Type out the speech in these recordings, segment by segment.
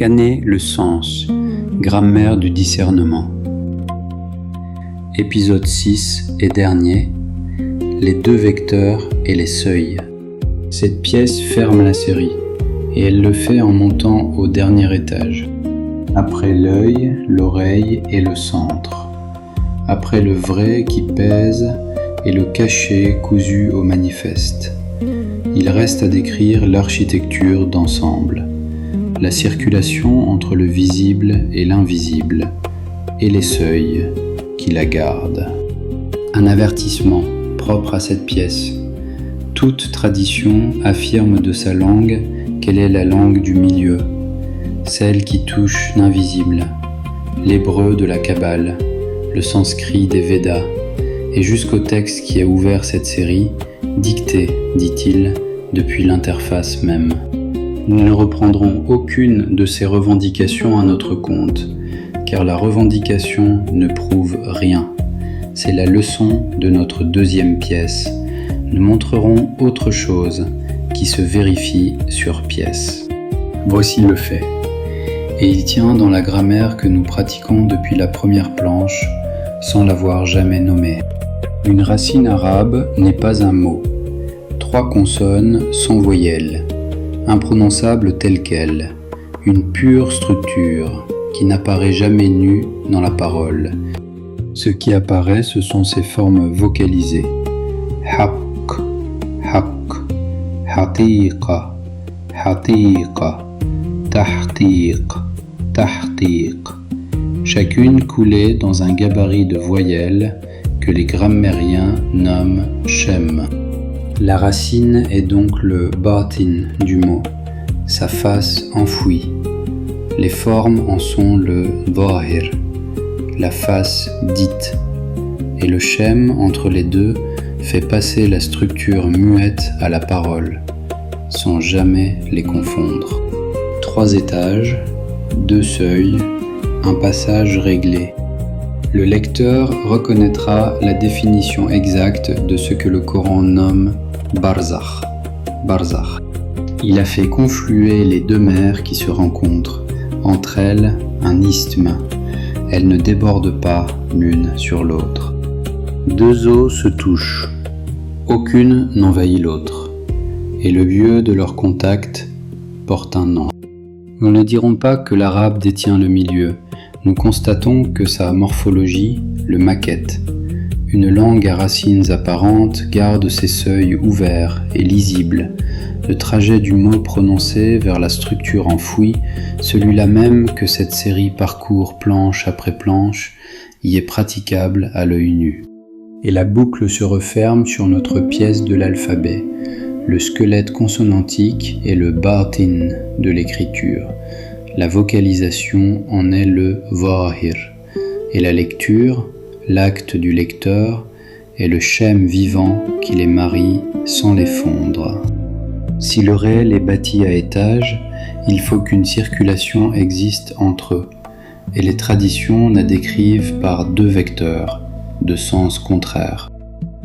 Scanner le sens, grammaire du discernement. Épisode 6 et dernier, les deux vecteurs et les seuils. Cette pièce ferme la série, et elle le fait en montant au dernier étage. Après l'œil, l'oreille et le centre. Après le vrai qui pèse et le caché cousu au manifeste. Il reste à décrire l'architecture d'ensemble, la circulation entre le visible et l'invisible, et les seuils qui la gardent. Un avertissement propre à cette pièce. Toute tradition affirme de sa langue qu'elle est la langue du milieu, celle qui touche l'invisible, l'hébreu de la Kabbale, le sanskrit des Védas, et jusqu'au texte qui a ouvert cette série, dicté, dit-il, depuis l'interface même. Nous ne reprendrons aucune de ces revendications à notre compte, car la revendication ne prouve rien. C'est la leçon de notre deuxième pièce. Nous montrerons autre chose qui se vérifie sur pièce. Voici le fait. Et il tient dans la grammaire que nous pratiquons depuis la première planche, sans l'avoir jamais nommée. Une racine arabe n'est pas un mot. 3 consonnes sans voyelles, imprononçables telles quelles, une pure structure qui n'apparaît jamais nue dans la parole. Ce qui apparaît, ce sont ses formes vocalisées. Haqq, haqq, hatiqa, hatiqa, tahtiq, tahtiq. Chacune coulée dans un gabarit de voyelles que les grammairiens nomment shem. La racine est donc le batin du mot, sa face enfouie. Les formes en sont le zahir, la face dite, et le shem entre les deux fait passer la structure muette à la parole, sans jamais les confondre. 3 étages, 2 seuils, un passage réglé. Le lecteur reconnaîtra la définition exacte de ce que le Coran nomme barzakh. Barzakh. Il a fait confluer les 2 mers qui se rencontrent, entre elles un isthme. Elles ne débordent pas l'une sur l'autre. 2 eaux se touchent, aucune n'envahit l'autre, et le lieu de leur contact porte un nom. Nous ne dirons pas que l'arabe détient le milieu, nous constatons que sa morphologie le maquette. Une langue à racines apparentes garde ses seuils ouverts et lisibles. Le trajet du mot prononcé vers la structure enfouie, celui-là même que cette série parcourt planche après planche, y est praticable à l'œil nu. Et la boucle se referme sur notre pièce de l'alphabet, le squelette consonantique et le batin de l'écriture. La vocalisation en est le zahir, et la lecture, l'acte du lecteur, est le shem vivant qui les marie sans les fondre. Si le réel est bâti à étages, il faut qu'une circulation existe entre eux, et les traditions la décrivent par 2 vecteurs, de sens contraires.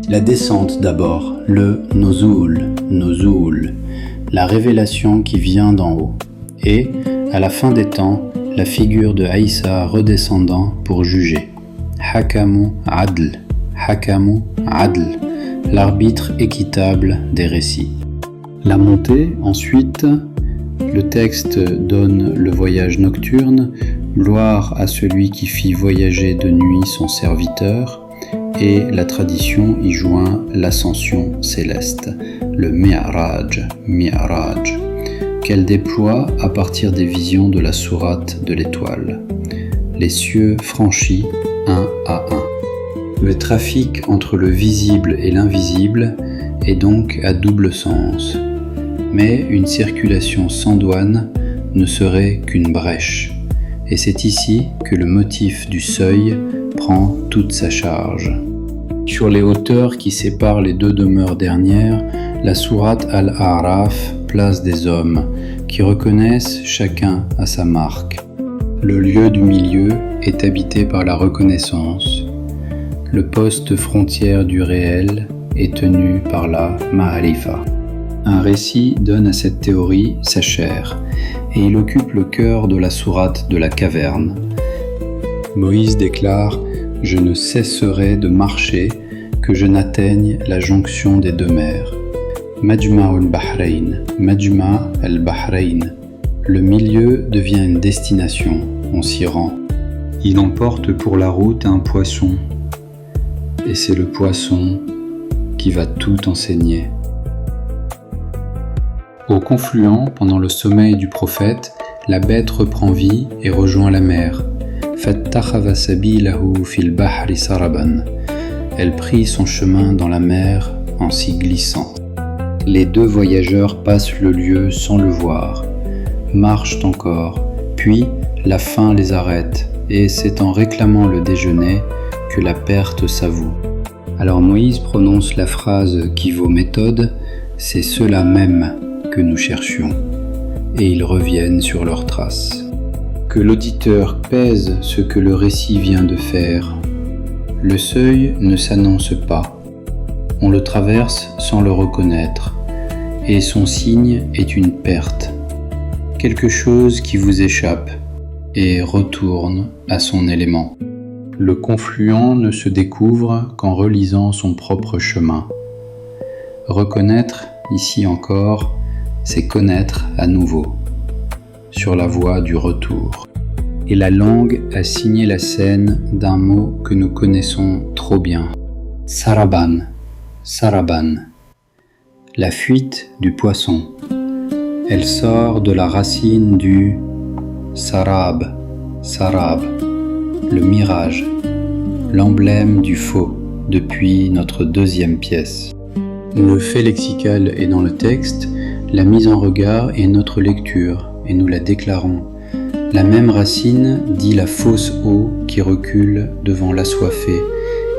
La descente d'abord, le nozul, la révélation qui vient d'en haut, et, à la fin des temps, la figure de Aïssa redescendant pour juger. Hakamu adl, l'arbitre équitable des récits. La montée, ensuite, le texte donne le voyage nocturne, gloire à celui qui fit voyager de nuit son serviteur, et la tradition y joint l'ascension céleste, le mi'raj, qu'elle déploie à partir des visions de la sourate de l'étoile. Les cieux franchis, un à un. Le trafic entre le visible et l'invisible est donc à double sens, mais une circulation sans douane ne serait qu'une brèche, et c'est ici que le motif du seuil prend toute sa charge. Sur les hauteurs qui séparent les 2 demeures dernières, la sourate Al-A'raf place des hommes qui reconnaissent chacun à sa marque. Le lieu du milieu est habité par la reconnaissance. Le poste frontière du réel est tenu par la ma'arifa. Un récit donne à cette théorie sa chair, et il occupe le cœur de la sourate de la caverne. Moïse déclare « Je ne cesserai de marcher que je n'atteigne la jonction des deux mers. » Majma al-Bahrain, Majma al-Bahrain. Le milieu devient une destination, on s'y rend. Il emporte pour la route un poisson, et c'est le poisson qui va tout enseigner. Au confluent, pendant le sommeil du prophète, la bête reprend vie et rejoint la mer. فَاتَّخَذَ سَبِيلَهُ فِي الْبَحْرِ سَرَبًا. Elle prit son chemin dans la mer en s'y glissant. Les deux voyageurs passent le lieu sans le voir, marchent encore, puis la faim les arrête, et c'est en réclamant le déjeuner que la perte s'avoue. Alors Moïse prononce la phrase qui vaut méthode, c'est cela même que nous cherchions, et ils reviennent sur leurs traces. Que l'auditeur pèse ce que le récit vient de faire. Le seuil ne s'annonce pas, on le traverse sans le reconnaître, et son signe est une perte, quelque chose qui vous échappe et retourne à son élément. Le confluent ne se découvre qu'en relisant son propre chemin. Reconnaître, ici encore, c'est connaître à nouveau, sur la voie du retour. Et la langue a signé la scène d'un mot que nous connaissons trop bien. Saraban, Saraban. La fuite du poisson. Elle sort de la racine du sarab, sarab, le mirage, l'emblème du faux depuis notre deuxième pièce. Le fait lexical est dans le texte, la mise en regard est notre lecture et nous la déclarons. La même racine dit la fausse eau qui recule devant l'assoiffé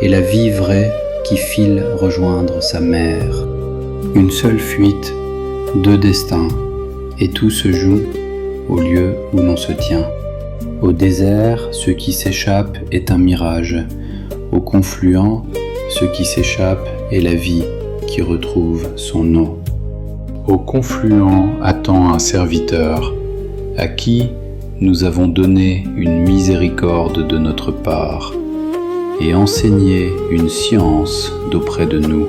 et la vie vraie qui file rejoindre sa mère. Une seule fuite, deux destins, et tout se joue au lieu où l'on se tient. Au désert, ce qui s'échappe est un mirage. Au confluent, ce qui s'échappe est la vie qui retrouve son eau. Au confluent attend un serviteur, à qui nous avons donné une miséricorde de notre part et enseigné une science d'auprès de nous.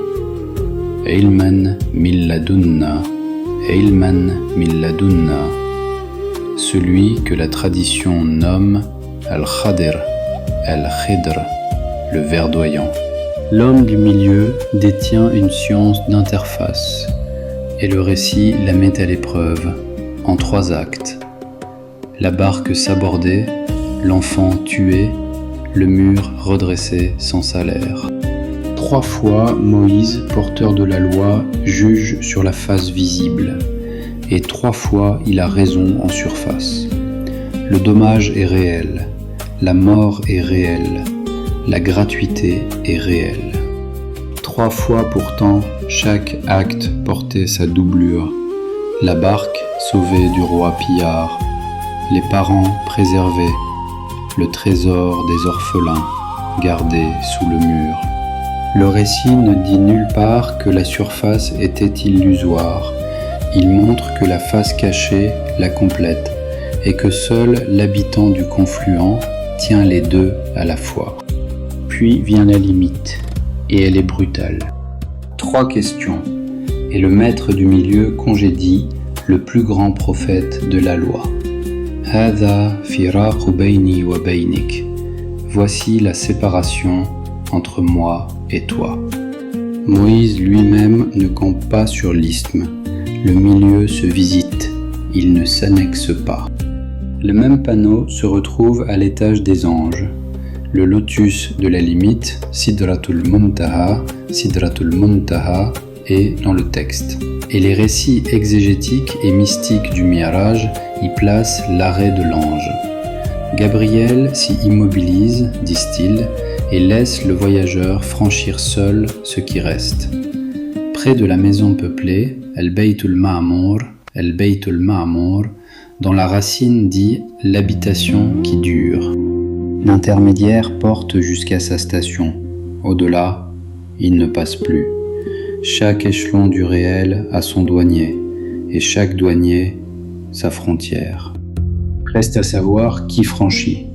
Ilman min ladunna, Ilman min ladunna, celui que la tradition nomme Al-Khadir, Al-Khidr, le verdoyant. L'homme du milieu détient une science d'interface, et le récit la met à l'épreuve, en 3 actes. La barque sabordée, l'enfant tué, le mur redressé sans salaire. 3 fois, Moïse, porteur de la loi, juge sur la face visible, et 3 fois, il a raison en surface. Le dommage est réel, la mort est réelle, la gratuité est réelle. 3 fois pourtant, chaque acte portait sa doublure. La barque sauvée du roi pillard, les parents préservés, le trésor des orphelins gardé sous le mur. Le récit ne dit nulle part que la surface était illusoire. Il montre que la face cachée la complète et que seul l'habitant du confluent tient les deux à la fois. Puis vient la limite, et elle est brutale. 3 questions, et le maître du milieu congédie le plus grand prophète de la loi. Hadha firaqu bayni wa baynik. Voici la séparation entre moi et toi. Moïse lui-même ne campe pas sur l'isthme. Le milieu se visite, il ne s'annexe pas. Le même panneau se retrouve à l'étage des anges. Le lotus de la limite, Sidratul Muntaha, est dans le texte. Et les récits exégétiques et mystiques du Mi'raj y placent l'arrêt de l'ange. Gabriel s'y immobilise, disent-ils, et laisse le voyageur franchir seul ce qui reste. Près de la maison peuplée, El-Beytul Ma'amour, dont la racine dit l'habitation qui dure. L'intermédiaire porte jusqu'à sa station. Au-delà, il ne passe plus. Chaque échelon du réel a son douanier, et chaque douanier sa frontière. Reste à savoir qui franchit,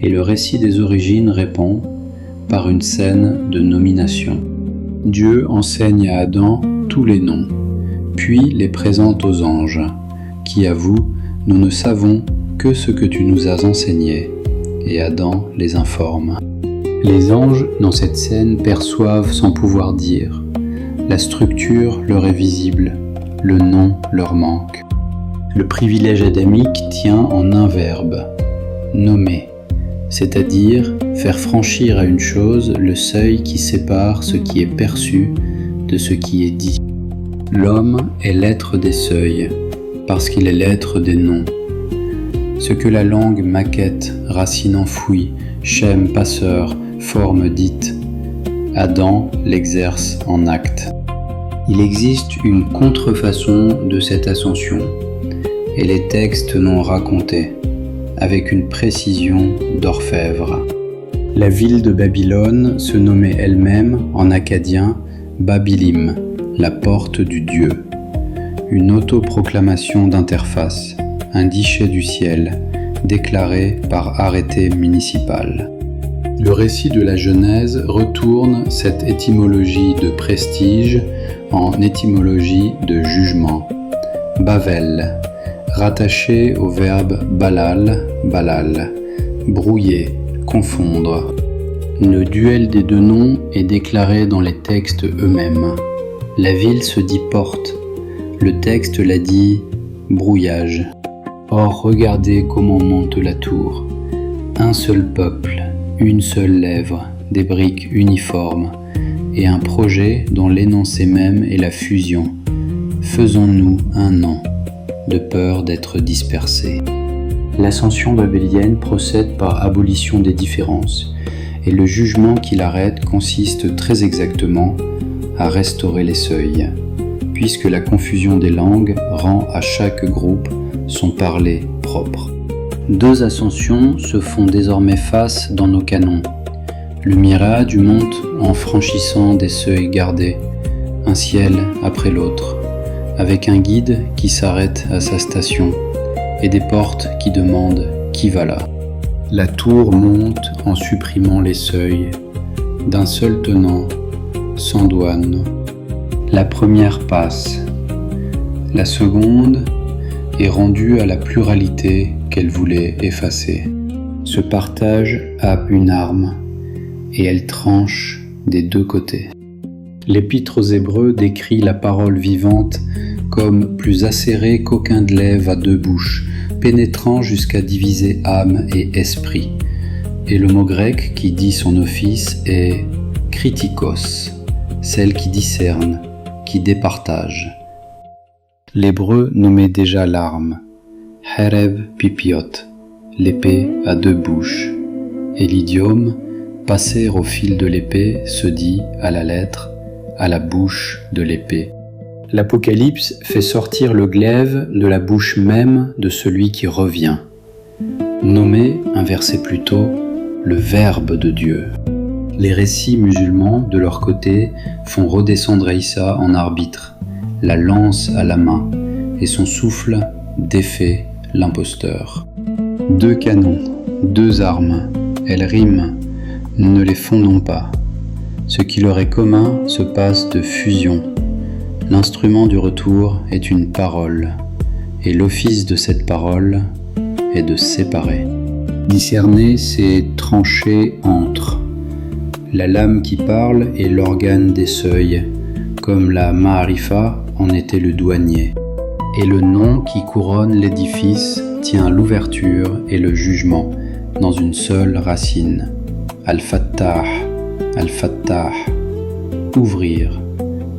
et le récit des origines répond par une scène de nomination. Dieu enseigne à Adam tous les noms, puis les présente aux anges, qui avouent « Nous ne savons que ce que tu nous as enseigné », et Adam les informe. Les anges, dans cette scène, perçoivent sans pouvoir dire. La structure leur est visible, le nom leur manque. Le privilège adamique tient en un verbe, nommer, c'est-à-dire faire franchir à une chose le seuil qui sépare ce qui est perçu de ce qui est dit. L'homme est l'être des seuils, parce qu'il est l'être des noms. Ce que la langue maquette, racine enfouie, schème passeur, forme dite, Adam l'exerce en acte. Il existe une contrefaçon de cette ascension, et les textes l'ont raconté, avec une précision d'orfèvre. La ville de Babylone se nommait elle-même, en akkadien, Babilim, la porte du Dieu. Une autoproclamation d'interface, un guichet du ciel, déclaré par arrêté municipal. Le récit de la Genèse retourne cette étymologie de prestige en étymologie de jugement. Bavel, rattaché au verbe balal, balal, brouiller, confondre. Le duel des deux noms est déclaré dans les textes eux-mêmes. La ville se dit porte, le texte la dit brouillage. Or regardez comment monte la tour. Un seul peuple, une seule lèvre, des briques uniformes, et un projet dont l'énoncé même est la fusion. Faisons-nous un nom, de peur d'être dispersés. L'ascension babélienne procède par abolition des différences, et le jugement qui l'arrête consiste très exactement à restaurer les seuils, puisque la confusion des langues rend à chaque groupe son parler propre. Deux ascensions se font désormais face dans nos canons. Le Miraj monte en franchissant des seuils gardés, un ciel après l'autre, avec un guide qui s'arrête à sa station et des portes qui demandent qui va là. La tour monte en supprimant les seuils, d'un seul tenant, sans douane. La première passe, la seconde est rendue à la pluralité qu'elle voulait effacer. Ce partage a une arme, et elle tranche des deux côtés. L'Épître aux Hébreux décrit la parole vivante comme plus acérée qu'aucun glaive à deux bouches, pénétrant jusqu'à diviser âme et esprit. Et le mot grec qui dit son office est kritikos, celle qui discerne, qui départage. L'hébreu nommait déjà l'arme, Herev Pipiot, l'épée à deux bouches, et l'idiome, passer au fil de l'épée, se dit à la lettre, à la bouche de l'épée. L'Apocalypse fait sortir le glaive de la bouche même de celui qui revient. Nommé, un verset plus tôt, le Verbe de Dieu. Les récits musulmans, de leur côté, font redescendre Issa en arbitre, la lance à la main, et son souffle défait l'imposteur. Deux canons, deux armes, elles riment, ne les fondons pas. Ce qui leur est commun se passe de fusion. L'instrument du retour est une parole, et l'office de cette parole est de séparer. Discerner, c'est trancher entre. La lame qui parle est l'organe des seuils, comme la ma'arifa en était le douanier. Et le nom qui couronne l'édifice tient l'ouverture et le jugement dans une seule racine. Al-Fattah, Al-Fattah, ouvrir,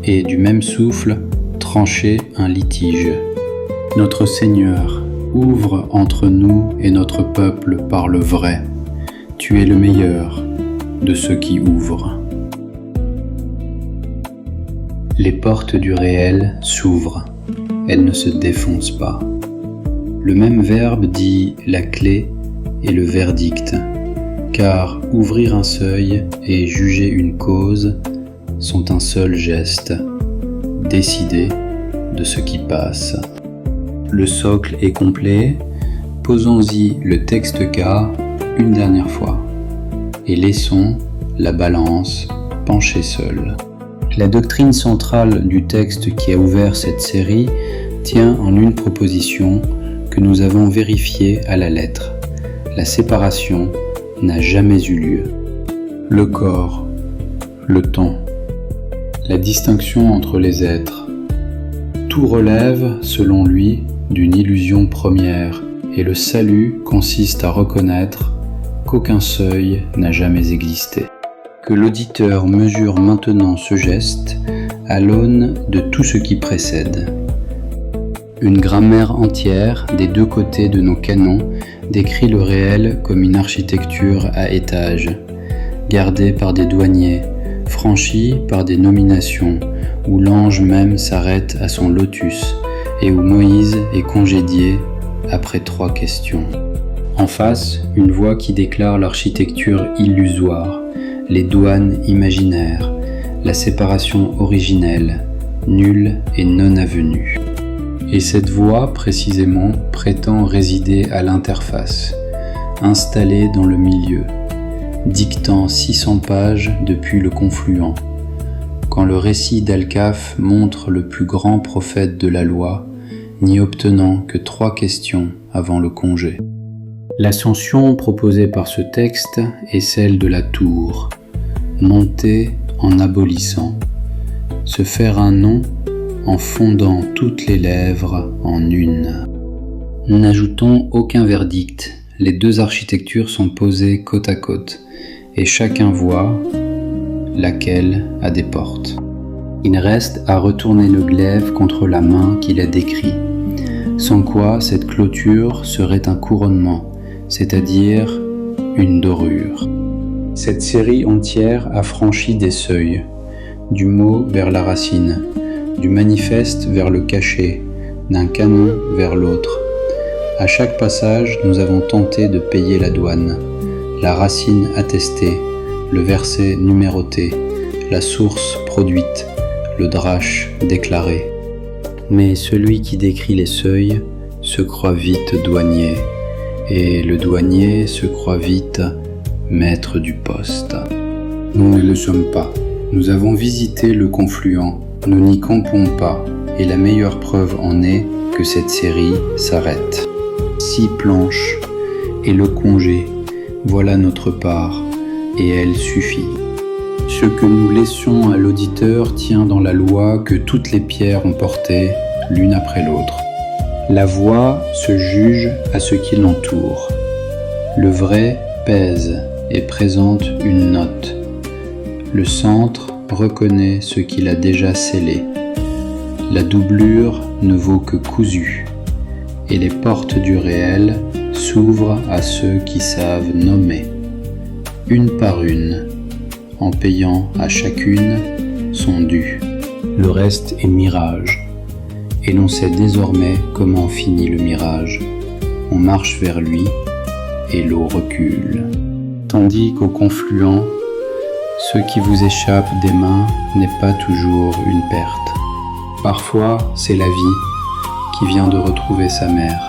et du même souffle, trancher un litige. Notre Seigneur, ouvre entre nous et notre peuple par le vrai. Tu es le meilleur de ceux qui ouvrent. Les portes du réel s'ouvrent, elles ne se défoncent pas. Le même verbe dit la clé et le verdict, car ouvrir un seuil et juger une cause sont un seul geste, décider de ce qui passe. le socle est complet, posons-y le texte K une dernière fois et laissons la balance pencher seule. La doctrine centrale du texte qui a ouvert cette série tient en une proposition que nous avons vérifiée à la lettre. La séparation n'a jamais eu lieu. Le corps, le temps, la distinction entre les êtres. Tout relève, selon lui, d'une illusion première, et le salut consiste à reconnaître qu'aucun seuil n'a jamais existé. Que l'auditeur mesure maintenant ce geste à l'aune de tout ce qui précède. Une grammaire entière des deux côtés de nos canons décrit le réel comme une architecture à étages, gardée par des douaniers, franchie par des nominations, où l'ange même s'arrête à son lotus et où Moïse est congédié après 3 questions. En face, une voix qui déclare l'architecture illusoire, les douanes imaginaires, la séparation originelle, nulle et non avenue. Et cette voix, précisément, prétend résider à l'interface, installée dans le milieu, dictant 600 pages depuis le confluent. Quand le récit d'Al-Kahf montre le plus grand prophète de la loi, n'y obtenant que 3 questions avant le congé. L'ascension proposée par ce texte est celle de la tour, monter en abolissant, se faire un nom en fondant toutes les lèvres en une. N'ajoutons aucun verdict, les deux architectures sont posées côte à côte, et chacun voit laquelle a des portes. Il reste à retourner le glaive contre la main qui la décrit, sans quoi cette clôture serait un couronnement, c'est-à-dire une dorure. Cette série entière a franchi des seuils, du mot vers la racine, du manifeste vers le cachet, d'un canon vers l'autre. À chaque passage, nous avons tenté de payer la douane, la racine attestée, le verset numéroté, la source produite, le drache déclaré. Mais celui qui décrit les seuils se croit vite douanier, et le douanier se croit vite maître du poste. Nous ne le sommes pas. Nous avons visité le confluent, nous n'y campons pas, et la meilleure preuve en est que cette série s'arrête. 6 planches et le congé, voilà notre part, et elle suffit. Ce que nous laissons à l'auditeur tient dans la loi que toutes les pierres ont porté, l'une après l'autre. La voix se juge à ce qui l'entoure. Le vrai pèse et présente une note. Le centre reconnaît ce qu'il a déjà scellé. La doublure ne vaut que cousu, et les portes du réel s'ouvrent à ceux qui savent nommer, une par une, en payant à chacune son dû. Le reste est mirage, et l'on sait désormais comment finit le mirage. On marche vers lui, et l'eau recule. Tandis qu'au confluent, ce qui vous échappe des mains n'est pas toujours une perte. Parfois, c'est la vie qui vient de retrouver sa mère.